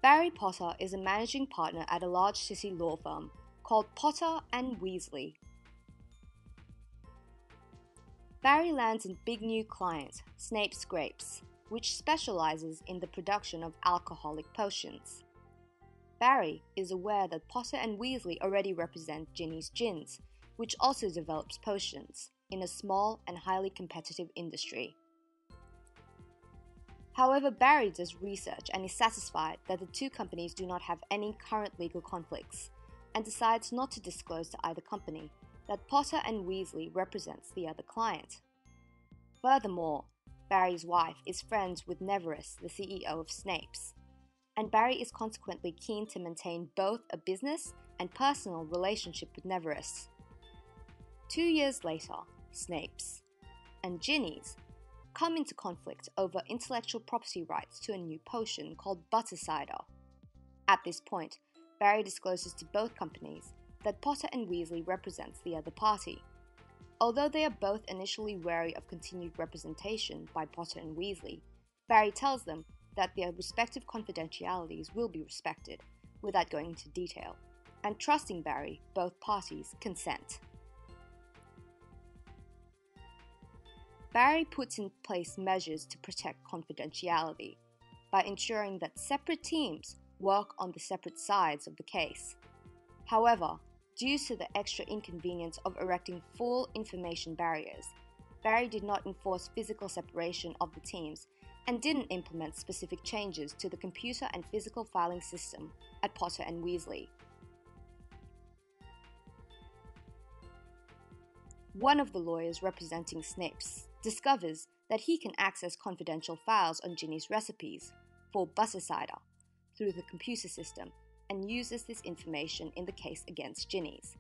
Barry Potter is a managing partner at a large city law firm called Potter and Weasley. Barry lands a big new client, Snape's Grapes, which specializes in the production of alcoholic potions. Barry is aware that Potter and Weasley already represent Ginny's Gins, which also develops potions, in a small and highly competitive industry. However, Barry does research and is satisfied that the two companies do not have any current legal conflicts, and decides not to disclose to either company that Potter and Weasley represents the other client. Furthermore, Barry's wife is friends with Neverus, the CEO of Snape's, and Barry is consequently keen to maintain both a business and personal relationship with Neverus. 2 years later, Snape's and Ginny's come into conflict over intellectual property rights to a new potion called Butter Cider. At this point, Barry discloses to both companies that Potter and Weasley represents the other party. Although they are both initially wary of continued representation by Potter and Weasley, Barry tells them that their respective confidentialities will be respected, without going into detail, and trusting Barry, both parties consent. Barry puts in place measures to protect confidentiality by ensuring that separate teams work on the separate sides of the case. However, due to the extra inconvenience of erecting full information barriers, Barry did not enforce physical separation of the teams and didn't implement specific changes to the computer and physical filing system at Potter and Weasley. One of the lawyers representing Snape's discovers that he can access confidential files on Ginny's recipes for butter cider through the computer system and uses this information in the case against Ginny's.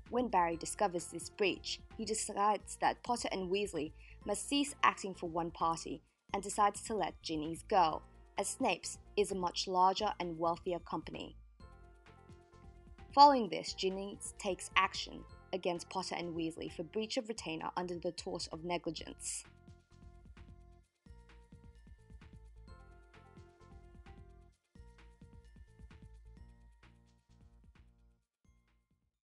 When Barry discovers this breach, he decides that Potter and Weasley must cease acting for one party and decides to let Ginny's go, as Snape's is a much larger and wealthier company. Following this, Ginny's takes action against Potter and Weasley for breach of retainer under the tort of negligence.